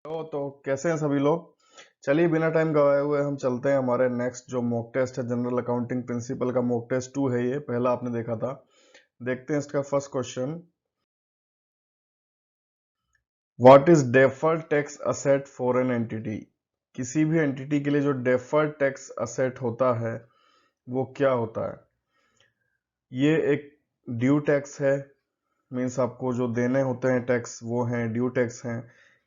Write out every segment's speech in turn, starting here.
तो कैसे हैं सभी लोग। चलिए बिना टाइम गवाए हुए हम चलते हैं हमारे नेक्स्ट जो मॉक टेस्ट है। जनरल अकाउंटिंग प्रिंसिपल का मॉक टेस्ट 2 है, ये पहला आपने देखा था। देखते हैं इसका first question. What is deferred tax asset for an entity. किसी भी एंटिटी के लिए जो डेफर्ड टैक्स असेट होता है वो क्या होता है। ये एक ड्यू टैक्स है, मीन्स आपको जो देने होते हैं टैक्स वो हैं ड्यू टैक्स हैं,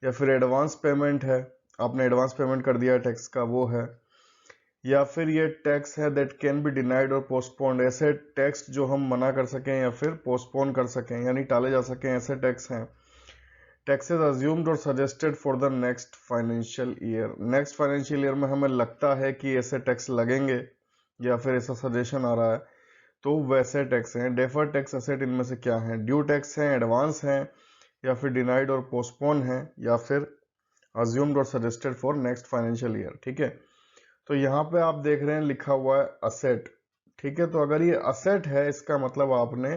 या फिर एडवांस पेमेंट है, आपने एडवांस पेमेंट कर दिया टैक्स का वो है, या फिर ये टैक्स है दैट कैन बी डिनाइड और पोस्टपोन्ड। ऐसे टैक्स जो हम मना कर सकें या फिर पोस्टपोन कर सकें यानी टाले जा सकें, ऐसे टैक्स हैं। टैक्सेस अज्यूम्ड और suggested for the next financial year. Next financial year में हमें लगता है कि ऐसे टैक्स लगेंगे या फिर ऐसा सजेशन आ रहा है, तो वैसे टैक्स हैं। डेफर्ड टैक्स असेट इनमें से क्या है? ड्यू टैक्स हैं, एडवांस हैं, या फिर डिनाइड और पोस्टपोन है, या फिर अज्यूम्ड और suggested for next financial year. ठीक है, तो यहाँ पे आप देख रहे हैं लिखा हुआ है असेट। ठीक है, तो अगर ये असेट है इसका मतलब आपने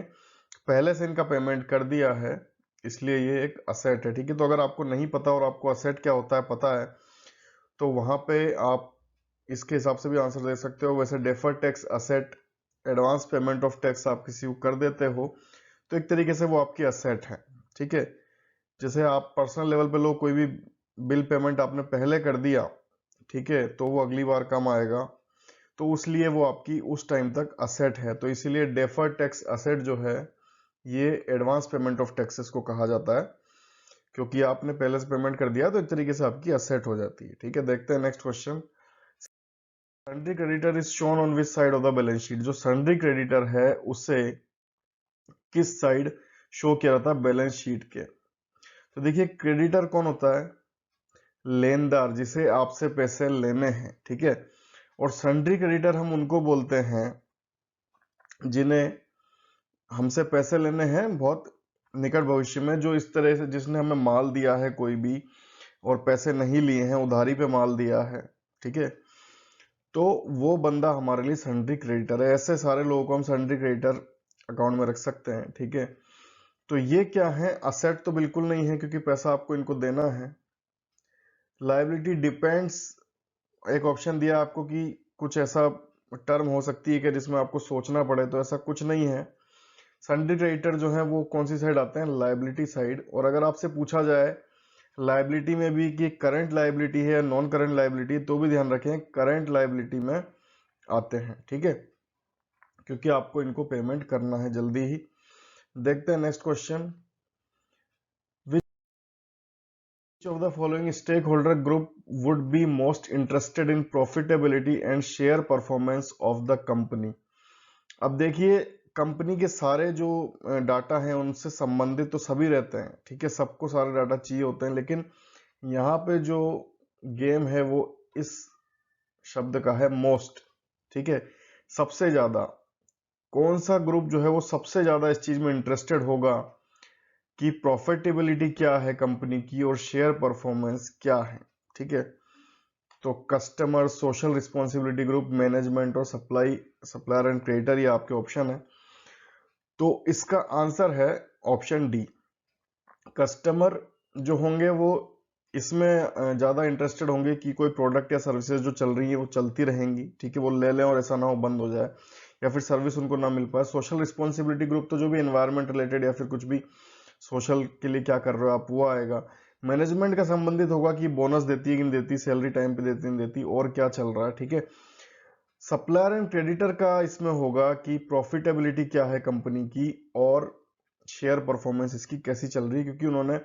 पहले से इनका पेमेंट कर दिया है, इसलिए ये एक असेट है। ठीक है, तो अगर आपको नहीं पता और आपको असेट क्या होता है पता है, तो वहां पे आप इसके हिसाब से भी आंसर दे सकते हो। वैसे deferred tax asset, advance payment of tax आप किसी को कर देते हो तो एक तरीके से वो आपकी असेट है। ठीक है, जैसे आप पर्सनल लेवल पे लो, कोई भी बिल पेमेंट आपने पहले कर दिया, ठीक है, तो वो अगली बार कम आएगा, तो उसलिए वो आपकी उस टाइम तक असेट है। तो इसीलिए डेफर्ड टैक्स असेट जो है ये एडवांस पेमेंट ऑफ टैक्सेस को कहा जाता है, क्योंकि आपने पहले से पेमेंट कर दिया तो एक तरीके से आपकी असेट हो जाती है। ठीक है, देखते हैं next question. Sundry creditor is shown on which side of the balance sheet. जो सन्ड्री क्रेडिटर है उसे किस साइड शो किया जाता है बैलेंस शीट के? तो देखिए, क्रेडिटर कौन होता है? लेनदार, जिसे आपसे पैसे लेने हैं। ठीक है, और सन्ड्री क्रेडिटर हम उनको बोलते हैं जिन्हें हमसे पैसे लेने हैं बहुत निकट भविष्य में, जो इस तरह से जिसने हमें माल दिया है कोई भी और पैसे नहीं लिए हैं, उधारी पे माल दिया है। ठीक है, तो वो बंदा हमारे लिए सन्ड्री क्रेडिटर है। ऐसे सारे लोगों को हम सन्ड्री क्रेडिटर अकाउंट में रख सकते हैं। ठीक है, तो ये क्या है? असेट तो बिल्कुल नहीं है क्योंकि पैसा आपको इनको देना है। लायबिलिटी डिपेंड्स, एक ऑप्शन दिया आपको कि कुछ ऐसा टर्म हो सकती है कि जिसमें आपको सोचना पड़े, तो ऐसा कुछ नहीं है। सन्ड्री क्रेडिटर जो है वो कौन सी साइड आते हैं? Liability side. और अगर आपसे पूछा जाए लायबिलिटी में भी कि करंट लायबिलिटी है या नॉन करंट लायबिलिटी, तो भी ध्यान रखें करंट लायबिलिटी में आते हैं। ठीक है, क्योंकि आपको इनको पेमेंट करना है जल्दी ही। देखते हैं next question. Which of the following stakeholder group would be most interested in profitability and share performance of the company? अब देखिए, कंपनी के सारे जो डाटा हैं उनसे संबंधित तो सभी रहते हैं। ठीक है, सबको सारे डाटा चाहिए होते हैं, लेकिन यहाँ पे जो गेम है वो इस शब्द का है मोस्ट। ठीक है, सबसे ज्यादा कौन सा ग्रुप जो है वो सबसे ज्यादा इस चीज में इंटरेस्टेड होगा कि प्रॉफिटेबिलिटी क्या है कंपनी की और शेयर परफॉर्मेंस क्या है। ठीक है, तो customer, social responsibility group, management और सप्लायर एंड क्रेडिटर, ये आपके ऑप्शन है। तो इसका आंसर है ऑप्शन डी। कस्टमर जो होंगे वो इसमें ज्यादा इंटरेस्टेड होंगे कि कोई प्रोडक्ट या सर्विसेज जो चल रही है वो चलती रहेंगी। ठीक है, वो ले लें और ऐसा ना हो बंद हो जाए या फिर सर्विस उनको ना मिल पाए। सोशल रिस्पॉन्सिबिलिटी ग्रुप तो जो भी एनवायरमेंट रिलेटेड या फिर कुछ भी सोशल के लिए क्या कर रहे हो आप, वो आएगा। मैनेजमेंट का संबंधित होगा कि बोनस देती है कि नहीं देती, सैलरी टाइम पे देती नहीं देती, और क्या चल रहा है। ठीक है, सप्लायर एंड क्रेडिटर का इसमें होगा कि प्रॉफिटेबिलिटी क्या है कंपनी की और शेयर परफॉर्मेंस इसकी कैसी चल रही है, क्योंकि उन्होंने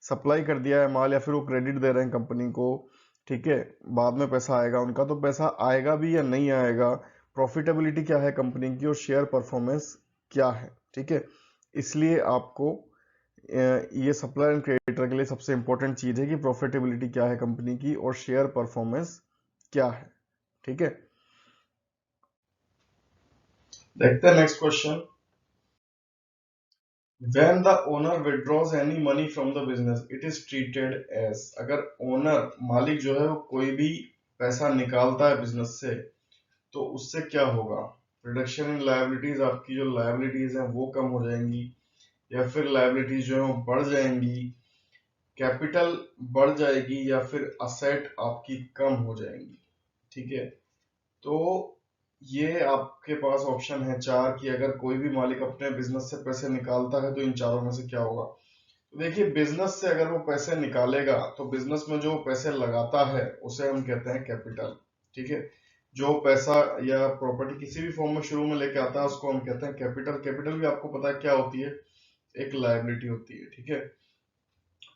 सप्लाई कर दिया है माल या फिर वो क्रेडिट दे रहे हैं कंपनी को। ठीक है, बाद में पैसा आएगा उनका, तो पैसा आएगा भी या नहीं आएगा, प्रॉफिटेबिलिटी क्या है कंपनी की और शेयर परफॉर्मेंस क्या है। ठीक है, इसलिए आपको ये सप्लायर एंड क्रेडिटर के लिए सबसे इंपॉर्टेंट चीज है कि प्रॉफिटेबिलिटी क्या है कंपनी की और शेयर परफॉर्मेंस क्या है। ठीक है, देखते हैं next question. When the owner withdraws any money from the business, it is treated as, अगर ओनर मालिक जो है वो कोई भी पैसा निकालता है बिजनेस से, तो उससे क्या होगा? रिडक्शन इन लायबिलिटीज, आपकी जो लायबिलिटीज हैं वो कम हो जाएंगी, या फिर लायबिलिटीज जो है वो बढ़ जाएंगी, कैपिटल बढ़ जाएगी या फिर असेट आपकी कम हो जाएंगी। ठीक है, तो ये आपके पास ऑप्शन है चार कि अगर कोई भी मालिक अपने बिजनेस से पैसे निकालता है तो इन चारों में से क्या होगा। तो देखिए, बिजनेस से अगर वो पैसे निकालेगा तो बिजनेस में जो पैसे लगाता है उसे हम कहते हैं कैपिटल। ठीक है, जो पैसा या प्रॉपर्टी किसी भी फॉर्म में शुरू में लेके आता है उसको हम कहते हैं कैपिटल। कैपिटल भी आपको पता है क्या होती है, एक लायबिलिटी होती है। ठीक है,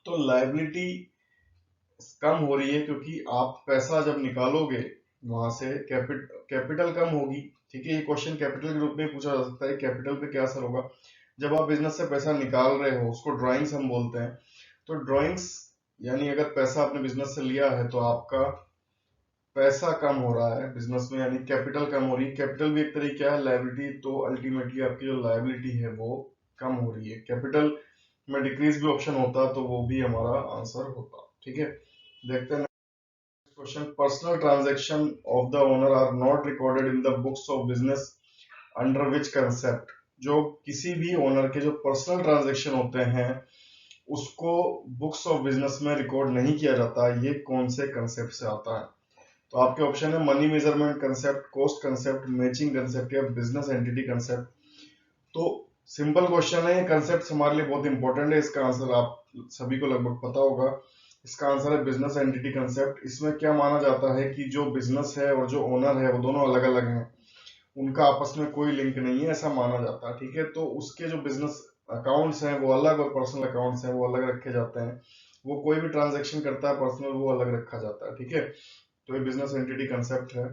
तो लायबिलिटी कम हो रही है क्योंकि आप पैसा जब निकालोगे वहां से कैपिटल कम होगी। ठीक है, ये क्वेश्चन कैपिटल के रूप में पूछा जा सकता है, कैपिटल पे क्या असर होगा। जब आप बिजनेस से पैसा निकाल रहे हो उसको ड्राइंग्स हम बोलते हैं। तो ड्राइंग्स यानी अगर पैसा आपने बिजनेस से लिया है तो आपका पैसा कम हो रहा है बिजनेस में, यानी कैपिटल कम हो रही है। कैपिटल भी एक तरीका है लायबिलिटी, तो अल्टीमेटली आपकी जो लायबिलिटी है वो कम हो रही है। कैपिटल में डिक्रीज भी ऑप्शन होता तो वो भी हमारा आंसर होता। ठीक है, देखते हैं question. Personal transaction of the owner are not recorded in the books of business under which concept. जो किसी भी ओनर के जो पर्सनल ट्रांजैक्शन होते हैं उसको बुक्स ऑफ बिजनेस में रिकॉर्ड नहीं किया जाता, ये कौन से कंसेप्ट से आता है। तो आपके ऑप्शन है money measurement concept, cost concept, matching concept या बिजनेस एंटिटी कंसेप्ट। तो सिंपल क्वेश्चन है, ये कंसेप्ट हमारे लिए बहुत इंपॉर्टेंट है। इसका आंसर आप सभी को लगभग पता होगा। इसका आंसर है बिजनेस एंटिटी कंसेप्ट। इसमें क्या माना जाता है कि जो बिजनेस है और जो ओनर है वो दोनों अलग अलग हैं, उनका आपस में कोई लिंक नहीं है, ऐसा माना जाता है। ठीक है, तो उसके जो बिजनेस अकाउंट्स हैं वो अलग और पर्सनल अकाउंट्स हैं वो अलग रखे जाते हैं। वो कोई भी ट्रांजेक्शन करता है पर्सनल, वो अलग रखा जाता है। ठीक है, तो ये बिजनेस एंटिटी कंसेप्ट है।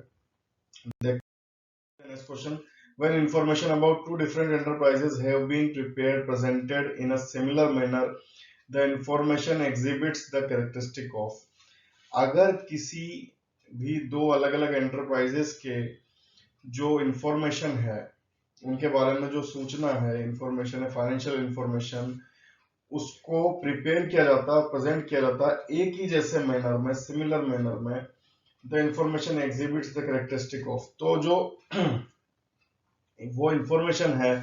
Next question. When information about two different enterprises have been prepared, presented in a similar manner, the information exhibits the characteristic of. अगर किसी भी दो अलग अलग एंटरप्राइजेस के जो इंफॉर्मेशन है, उनके बारे में जो सूचना है, इंफॉर्मेशन है, फाइनेंशियल इंफॉर्मेशन, उसको प्रिपेयर किया जाता है, प्रेजेंट किया जाता है एक ही जैसे मैनर में, सिमिलर मैनर में, the information exhibits the characteristic of. तो जो वो इंफॉर्मेशन है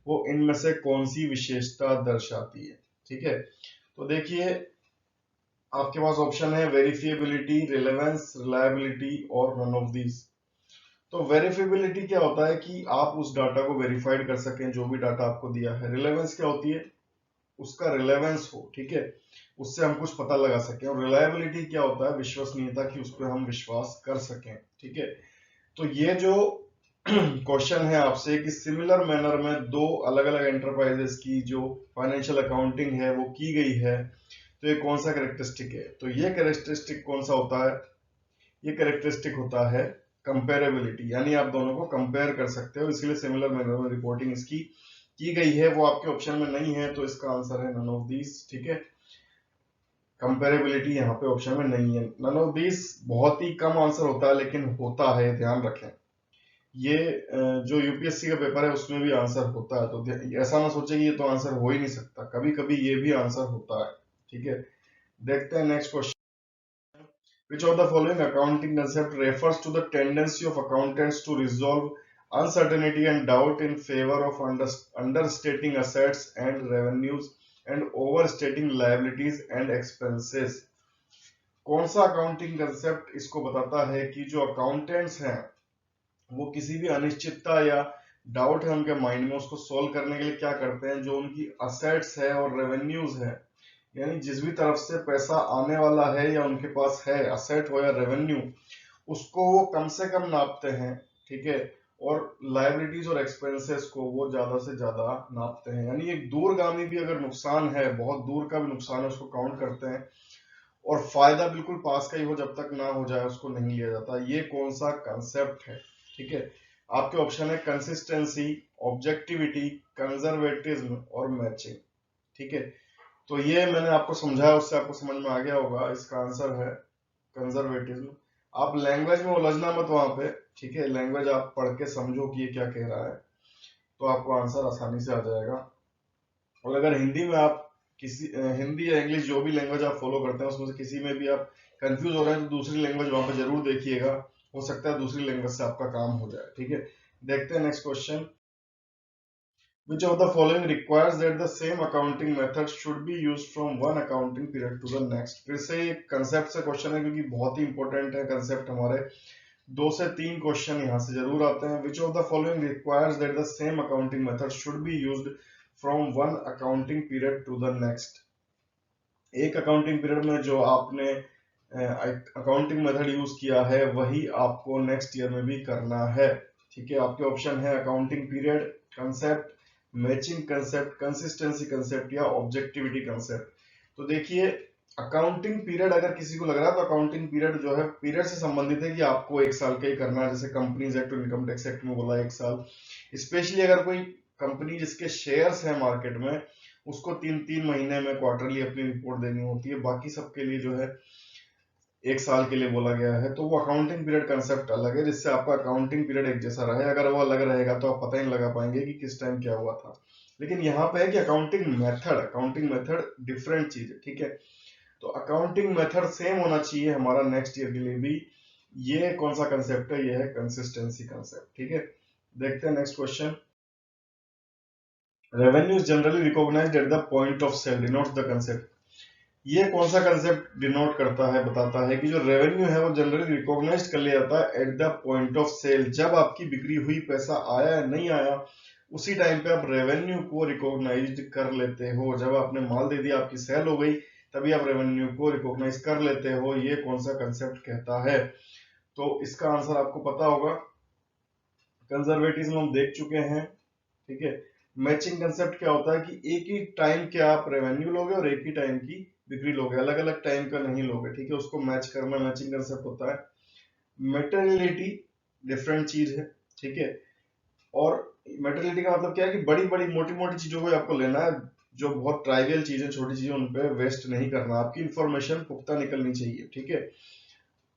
वो इनमें से कौन सी विशेषता दर्शाती है। ठीक है, तो देखिए आपके पास ऑप्शन है वेरिफिएबिलिटी, रिलेवेंस, रिलायबिलिटी और नन ऑफ दीज। तो वेरिफिएबिलिटी क्या होता है कि आप उस डाटा को वेरीफाइड कर सकें, जो भी डाटा आपको दिया है। रिलेवेंस क्या होती है, उसका रिलेवेंस हो, ठीक है, उससे हम कुछ पता लगा सकें। और रिलायबिलिटी क्या होता है, विश्वसनीयता, की उस पर हम विश्वास कर सकें। ठीक है, तो ये जो क्वेश्चन है आपसे कि सिमिलर मैनर में दो अलग अलग एंटरप्राइजेस की जो फाइनेंशियल अकाउंटिंग है वो की गई है, तो ये कौन सा कैरेक्टरिस्टिक है। तो ये कैरेक्टरिस्टिक कौन सा होता है, ये कैरेक्टरिस्टिक होता है कंपेरेबिलिटी, यानी आप दोनों को कंपेयर कर सकते हो, इसलिए सिमिलर मैनर में रिपोर्टिंग इसकी की गई है। वो आपके ऑप्शन में नहीं है तो इसका आंसर है नन ऑफ दीज। ठीक है, कंपेरेबिलिटी यहाँ पे ऑप्शन में नहीं है। नन ऑफ दीज बहुत ही कम आंसर होता है लेकिन होता है, ध्यान रखें। ये जो यूपीएससी का पेपर है उसमें भी आंसर होता है, तो ऐसा ना सोचे कि ये तो आंसर हो ही नहीं सकता, कभी कभी ये भी आंसर होता है। ठीक है, देखते हैं next question. Which of the following accounting concept refers to the tendency of accountants to resolve uncertainty and doubt in favor of understating assets and revenues and overstating liabilities and expenses? कौन सा accounting concept इसको बताता है कि जो accountants हैं वो किसी भी अनिश्चितता या डाउट है उनके माइंड में, उसको सोल्व करने के लिए क्या करते हैं, जो उनकी असेट्स है और रेवेन्यूज है, यानी जिस भी तरफ से पैसा आने वाला है या उनके पास है, असेट हो या रेवेन्यू, उसको वो कम से कम नापते हैं। ठीक है, और लाइबिलिटीज और एक्सपेंसेस को वो ज्यादा से ज्यादा नापते हैं, यानी एक दूरगामी भी अगर नुकसान है, बहुत दूर का भी नुकसान है, उसको काउंट करते हैं। और फायदा बिल्कुल पास का ही हो, जब तक ना हो जाए उसको नहीं लिया जाता। ये कौन सा कंसेप्ट है। ठीक है, आपके ऑप्शन है कंसिस्टेंसी, ऑब्जेक्टिविटी, कंजर्वेटिज्म और मैचिंग। ठीक है, तो ये मैंने आपको समझाया, उससे आपको समझ में आ गया होगा। इसका आंसर है कंजर्वेटिज्म। आप लैंग्वेज में उलझना मत वहां पे। ठीक है, लैंग्वेज आप पढ़ के समझो कि ये क्या कह रहा है, तो आपको आंसर आसानी से आ जाएगा। और अगर हिंदी में आप हिंदी या इंग्लिश जो भी लैंग्वेज आप फॉलो करते हैं उसमें से किसी में भी आप कंफ्यूज हो रहे हैं तो दूसरी लैंग्वेज वहां पे जरूर देखिएगा, हो सकता है दूसरी लैंग्वेज से आपका काम हो जाए। ठीक है, देखते हैं next question. Which of the following requires that the same accounting method should be used from one accounting period to the next? फिर से ये कंसेप्ट से क्वेश्चन है क्योंकि बहुत ही इंपॉर्टेंट है कंसेप्ट हमारे 2 से 3 क्वेश्चन यहाँ से जरूर आते हैं. Which of the following requires that the same accounting method should be used from one accounting period to the next? एक अकाउंटिंग पीरियड में जो आपने अकाउंटिंग मेथड यूज किया है वही आपको नेक्स्ट ईयर में भी करना है. ठीक है, आपके ऑप्शन है accounting period concept, matching concept, consistency concept या ऑब्जेक्टिविटी कंसेप्ट. तो देखिए, अकाउंटिंग पीरियड अगर किसी को लग रहा है तो अकाउंटिंग पीरियड जो है पीरियड से संबंधित है कि आपको 1 साल का ही करना है. जैसे कंपनीज एक्ट और इनकम टैक्स एक्ट में बोला 1 साल. स्पेशली अगर कोई कंपनी जिसके शेयर्स है मार्केट में उसको 3-3 महीने में क्वार्टरली अपनी रिपोर्ट देनी होती है. बाकी सबके लिए जो है 1 साल के लिए बोला गया है. तो वो अकाउंटिंग पीरियड कंसेप्ट अलग है जिससे आपका अकाउंटिंग पीरियड एक जैसा रहे. अगर वो अलग रहेगा तो आप पता ही नहीं लगा पाएंगे कि किस टाइम क्या हुआ था. लेकिन यहाँ पे है कि अकाउंटिंग मेथड डिफरेंट चीज है. ठीक है, तो अकाउंटिंग मेथड सेम होना चाहिए हमारा नेक्स्ट ईयर के लिए भी. ये कौन सा कंसेप्ट है? ये है कंसिस्टेंसी कंसेप्ट. ठीक है, देखते हैं next question. Revenue is generally recognised at the point of sale, denotes the concept. ये कौन सा कंसेप्ट डिनोट करता है, बताता है कि जो रेवेन्यू है वो जनरली रिकॉग्नाइज कर लिया जाता है at the point of sale. जब आपकी बिक्री हुई, पैसा आया या नहीं आया, उसी टाइम पे आप रेवेन्यू को रिकॉग्नाइज कर लेते हो. जब आपने माल दे दिया, आपकी सेल हो गई, तभी आप रेवेन्यू को रिकॉग्नाइज कर लेते हो. ये कौन सा कंसेप्ट कहता है? तो इसका आंसर आपको पता होगा. कंजर्वेटिज्म हम देख चुके हैं. ठीक है, मैचिंग कंसेप्ट क्या होता है कि एक ही टाइम के आप रेवेन्यू लोगे और एक ही टाइम की बिक्री लोगे, अलग अलग टाइम का नहीं लोगे. ठीक है, उसको मैच करना मैचिंग कंसेप्ट होता है. मेटेरियलिटी डिफरेंट चीज है. ठीक है, और मेटेरियलिटी का मतलब क्या है कि बड़ी बड़ी मोटी मोटी चीजों को आपको लेना है. जो बहुत ट्राइवियल चीजें, छोटी चीजें, उन पे वेस्ट नहीं करना. आपकी इंफॉर्मेशन पुख्ता निकलनी चाहिए. ठीक है,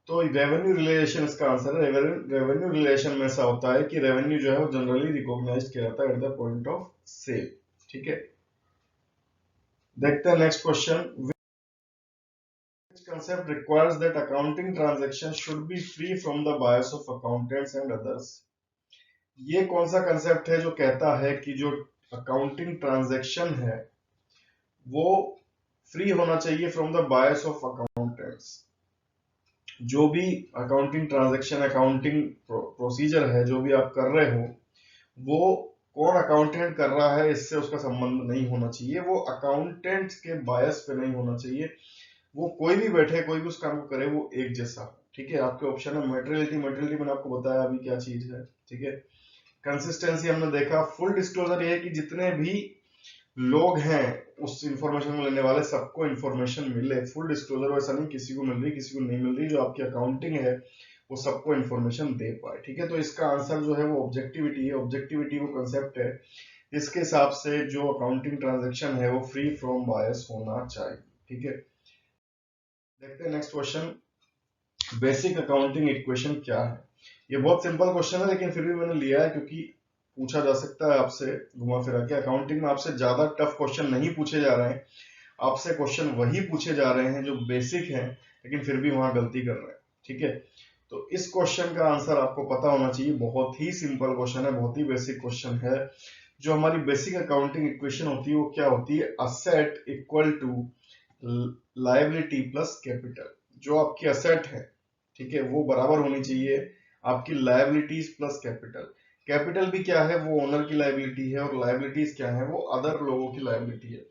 तो रेवेन्यू रिलेशन इसका आंसर है. रेवेन्यू रिलेशन में ऐसा होता है कि रेवेन्यू जो है वो जनरली रिकॉग्नाइज किया जाता है at the point of sale. ठीक है, देखते हैं next question. Which concept requires that accounting transactions should be free from the bias of accountants and others? ये कौन सा कंसेप्ट है जो कहता है कि जो अकाउंटिंग ट्रांजैक्शन है वो फ्री होना चाहिए from the bias of accountants. जो भी अकाउंटिंग ट्रांजैक्शन, अकाउंटिंग प्रोसीजर है, जो भी आप कर रहे हो, वो कौन अकाउंटेंट कर रहा है इससे उसका संबंध नहीं होना चाहिए. वो अकाउंटेंट के बायस पे नहीं होना चाहिए. वो कोई भी बैठे, कोई भी उस काम को करे, वो एक जैसा हो. ठीक है, आपके ऑप्शन है मेटेरियलिटी. मेटेरियलिटी मैंने आपको बताया अभी क्या चीज है. ठीक है, कंसिस्टेंसी हमने देखा. फुल डिस्क्लोजर ये है कि जितने भी लोग हैं उस इंफॉर्मेशन को लेने वाले, सबको इंफॉर्मेशन मिले. फुल डिस्क्लोजर वैसा नहीं किसी को मिल रही किसी को नहीं मिल रही. जो आपकी अकाउंटिंग है वो सबको इंफॉर्मेशन दे पाए. ठीक है, तो इसका आंसर जो है वो ऑब्जेक्टिविटी है. ऑब्जेक्टिविटी वो कंसेप्ट है इसके हिसाब से जो अकाउंटिंग ट्रांजेक्शन है वो फ्री फ्रॉम बायस होना चाहिए. ठीक है, देखते हैं next question. Basic accounting equation क्या है? ये बहुत सिंपल क्वेश्चन है लेकिन फिर भी मैंने लिया है क्योंकि पूछा जा सकता है आपसे घुमा फिरा के. अकाउंटिंग में आपसे ज्यादा टफ क्वेश्चन नहीं पूछे जा रहे हैं. आपसे क्वेश्चन वही पूछे जा रहे हैं जो बेसिक हैं, लेकिन फिर भी वहां गलती कर रहे हैं. ठीक है, तो इस क्वेश्चन का आंसर आपको पता होना चाहिए. बहुत ही सिंपल क्वेश्चन है, बहुत ही बेसिक क्वेश्चन है. जो हमारी बेसिक अकाउंटिंग इक्वेशन होती है वो क्या होती है? Asset equal to liability plus capital. जो आपकी असेट है, ठीक है, वो बराबर होनी चाहिए आपकी लायबिलिटीज प्लस कैपिटल. कैपिटल भी क्या है? वो ओनर की लायबिलिटी है. और लायबिलिटीज क्या है? वो अदर लोगों की लायबिलिटी है.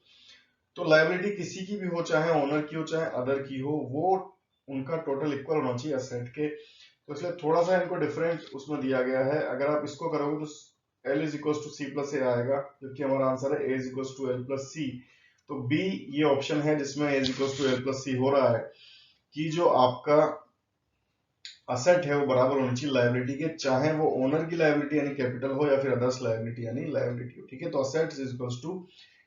तो लायबिलिटी किसी की भी हो, चाहे ओनर की हो चाहे अदर की हो, वो उनका टोटल इक्वल होना चाहिए असेट के. तो इसलिए थोड़ा सा इनको डिफरेंट उसमें दिया गया है. अगर आप इसको करोगे तो L is equal to C plus A आएगा, जबकि हमारा आंसर है A is equal to L plus C. तो बी ये ऑप्शन है जिसमें A is equal to L plus C हो रहा है कि जो आपका असेट है वो बराबर होनी चाहिए लायबिलिटी के, चाहे वो ओनर की लायबिलिटी यानी कैपिटल हो या फिर अदर्स लायबिलिटी यानी लायबिलिटी हो. ठीक है, तो asset is equal to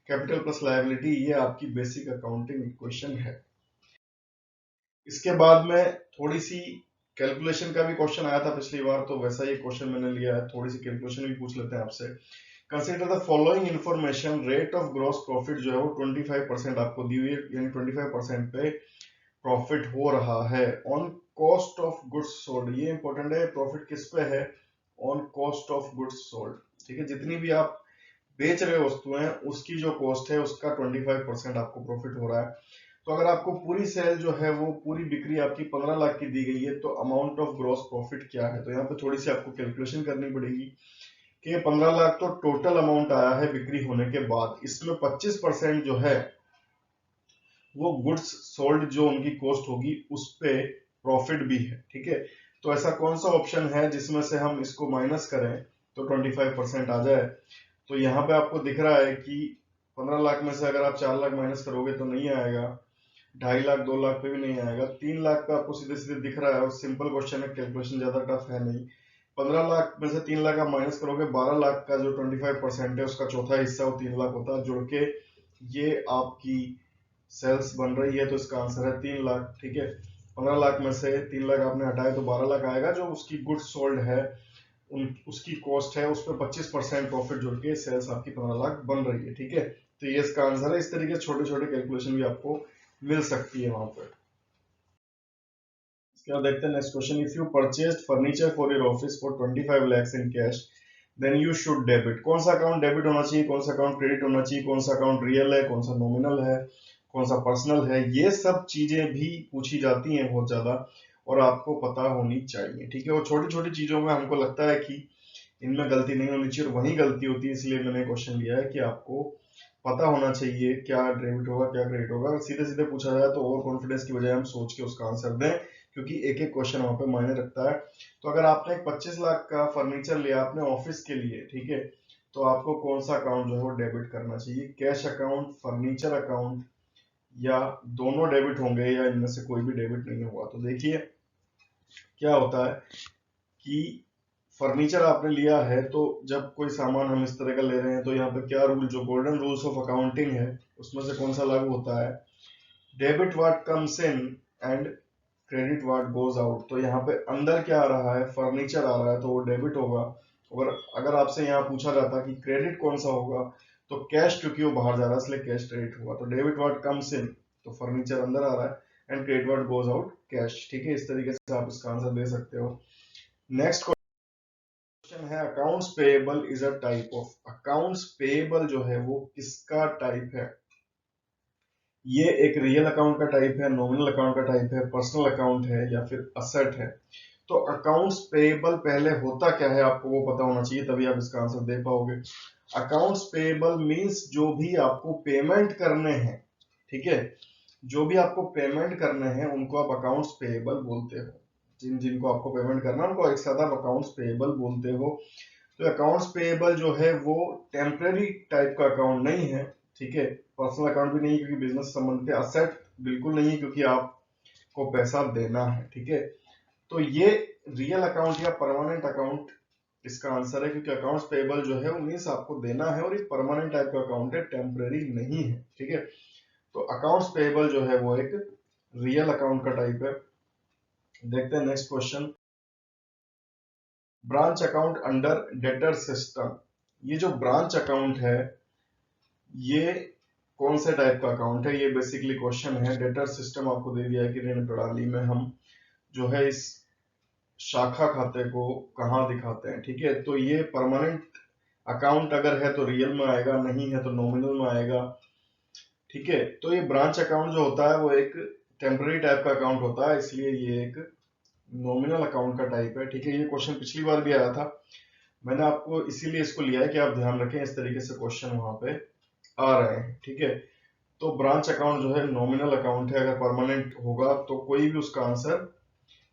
capital plus liability. ये आपकी बेसिक अकाउंटिंग इक्वेशन है. इसके बाद में थोड़ी सी कैलकुलेशन का भी क्वेश्चन आया था पिछली बार, तो वैसा ही क्वेश्चन मैंने लिया है. थोड़ी सी कैलकुलेशन भी पूछ लेते हैं आपसे. Consider the following information. Rate of gross profit जो है वो 25% आपको दी हुई है, यानी 25% पे प्रॉफिट हो रहा है on cost of goods sold. ये इंपॉर्टेंट है. प्रॉफिट किस पे है? On cost of goods sold. ठीक है, जितनी भी आप बेच रहे वस्तुएं उसकी जो कॉस्ट है उसका 25% आपको प्रॉफिट हो रहा है। तो अगर आपको पूरी सेल जो है वो पूरी बिक्री आपकी 15 लाख की दी गई है तो अमाउंट ऑफ ग्रॉस प्रॉफिट क्या है, तो यहाँ पे थोड़ी सी आपको कैलकुलेशन करनी पड़ेगी कि 15 लाख तो टोटल अमाउंट आया है बिक्री होने के बाद, इसमें 25% जो है वो गुड्स सोल्ड जो उनकी कॉस्ट होगी उस पे प्रॉफिट भी है। ठीक है, तो ऐसा कौन सा ऑप्शन है जिसमें से हम इसको माइनस करें तो 25% आ जाए। तो यहाँ पे आपको दिख रहा है कि 15 लाख में से अगर आप 4 लाख माइनस करोगे तो नहीं आएगा, 2.5 लाख 2 लाख पे भी नहीं आएगा, 3 लाख पे आपको सीधे सीधे दिख रहा है और सिंपल क्वेश्चन है, कैलकुलेशन ज्यादा टफ है नहीं। 15 लाख में से 3 लाख आप माइनस करोगे, 12 लाख का जो 25% है उसका चौथा हिस्सा वो 3 लाख होता है, जुड़ के ये आपकी सेल्स बन रही है, तो इसका आंसर है 3 लाख। ठीक है, 15 लाख में से 3 लाख आपने हटाए तो 12 लाख आएगा, जो उसकी गुड्स सोल्ड है उसकी कॉस्ट है उस पर 25% प्रॉफिट जुड़ के सेल्स आपकी 15 लाख बन रही है। ठीक है, तो ये इसका आंसर है। इस तरीके से छोटे छोटे कैलकुलेशन भी आपको मिल सकती है वहां पर। इसके बाद देखते हैं next question, if you purchased furniture for your office for 25 lakhs in cash then you should debit. कौन सा अकाउंट डेबिट होना चाहिए, कौन सा अकाउंट क्रेडिट होना चाहिए, कौन सा अकाउंट रियल है, कौन सा नॉमिनल है, कौन सा पर्सनल है, ये सब चीजें भी पूछी जाती हैं बहुत ज्यादा और आपको पता होनी चाहिए। ठीक है, और छोटी छोटी चीजों में हमको लगता है कि इनमें गलती नहीं होनी चाहिए और वहीं गलती होती है, इसलिए मैंने क्वेश्चन लिया है कि आपको पता होना चाहिए क्या डेबिट होगा क्या क्रेडिट होगा। सीधे सीधे पूछा जाए तो ओवर कॉन्फिडेंस की बजाय हम सोच के उसका आंसर दें, क्योंकि एक एक क्वेश्चन वहां पे मायने रखता है। तो अगर आपने एक 25 लाख का फर्नीचर लिया अपने ऑफिस के लिए, ठीक है, तो आपको कौन सा अकाउंट जो है वो डेबिट करना चाहिए, कैश अकाउंट, फर्नीचर अकाउंट, या दोनों डेबिट होंगे, या इनमें से कोई भी डेबिट नहीं होगा। तो देखिए क्या होता है कि फर्नीचर आपने लिया है तो जब कोई सामान हम इस तरह का ले रहे हैं तो यहाँ पे क्या रूल, जो गोल्डन रूल्स ऑफ अकाउंटिंग है उसमें से कौन सा लागू होता है, debit what comes in and credit what goes out. तो यहाँ पे अंदर क्या आ रहा है, फर्नीचर आ रहा है तो वो डेबिट होगा। और अगर आपसे यहाँ पूछा जाता कि क्रेडिट कौन सा होगा, तो कैश, क्योंकि वो बाहर जा रहा है इसलिए कैश क्रेडिट होगा। तो डेबिट व्हाट कम्स इन तो फर्नीचर अंदर आ रहा है and credit what goes out cash. ठीक है, इस तरीके से आप इसका आंसर दे सकते हो। नेक्स्ट क्वेश्चन है, accounts payable is a type of. Accounts payable जो है वो किसका टाइप है, ये एक रियल अकाउंट का टाइप है, नॉमिनल अकाउंट का टाइप है, पर्सनल अकाउंट है, या फिर असेट है। तो अकाउंट्स पेएबल पहले होता क्या है आपको वो पता होना चाहिए, तभी आप इसका आंसर दे पाओगे। अकाउंट्स पेएबल मींस जो भी आपको पेमेंट करने हैं, ठीक है, जो भी आपको पेमेंट करने हैं उनको आप अकाउंट्स पेएबल बोलते हो। जिनको आपको पेमेंट करना है उनको एक साथ आप अकाउंट्स पेएबल बोलते हो। तो अकाउंट्स पेएबल जो है वो टेम्पररी टाइप का अकाउंट नहीं है। ठीक है, पर्सनल अकाउंट भी नहीं है क्योंकि बिजनेस संबंधित है, असेट बिल्कुल नहीं है क्योंकि आपको पैसा देना है। ठीक है, तो ये रियल अकाउंट या परमानेंट अकाउंट इसका आंसर है, क्योंकि अकाउंट्स पेएबल जो है वो मीन्स आपको देना है और ये परमानेंट टाइप का अकाउंट है, टेम्पररी नहीं है। ठीक है, तो अकाउंट्स पेएबल जो है वो एक रियल अकाउंट का टाइप है। देखते हैं next question, branch account under debtor system. ये जो ब्रांच अकाउंट है ये कौन से टाइप का अकाउंट है, ये बेसिकली क्वेश्चन है। डेटर सिस्टम आपको दे दिया है कि ऋण प्रणाली में हम जो है इस शाखा खाते को कहाँ दिखाते हैं। ठीक है, तो ये परमानेंट अकाउंट अगर है तो रियल में आएगा, नहीं है तो नॉमिनल में आएगा। ठीक है, तो ये ब्रांच अकाउंट जो होता है वो एक टेम्पररी टाइप का अकाउंट होता है, इसलिए ये एक नॉमिनल अकाउंट का टाइप है। ठीक है, ये क्वेश्चन पिछली बार भी आया था, मैंने आपको इसीलिए इसको लिया है कि आप ध्यान रखें, इस तरीके से क्वेश्चन वहां पे आ रहे हैं। ठीक है, तो ब्रांच अकाउंट जो है नॉमिनल अकाउंट है, अगर परमानेंट होगा तो कोई भी उसका आंसर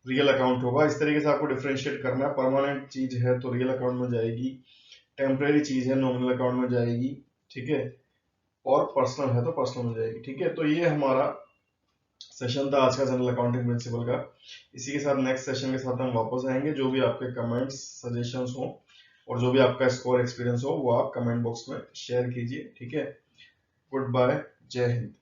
रियल अकाउंट होगा। इस तरीके से आपको डिफरेंशिएट करना है, परमानेंट चीज है तो रियल अकाउंट में जाएगी, टेम्परेरी चीज है नॉमिनल अकाउंट में जाएगी। ठीक है, और पर्सनल है तो पर्सनल में जाएगी। ठीक है, तो ये हमारा सेशन था आज का जनरल अकाउंटिंग प्रिंसिपल का। इसी के साथ नेक्स्ट सेशन के साथ हम वापस आएंगे। जो भी आपके कमेंट्स सजेशंस हो और जो भी आपका स्कोर एक्सपीरियंस हो वो आप कमेंट बॉक्स में शेयर कीजिए। ठीक है, गुड बाय, जय हिंद।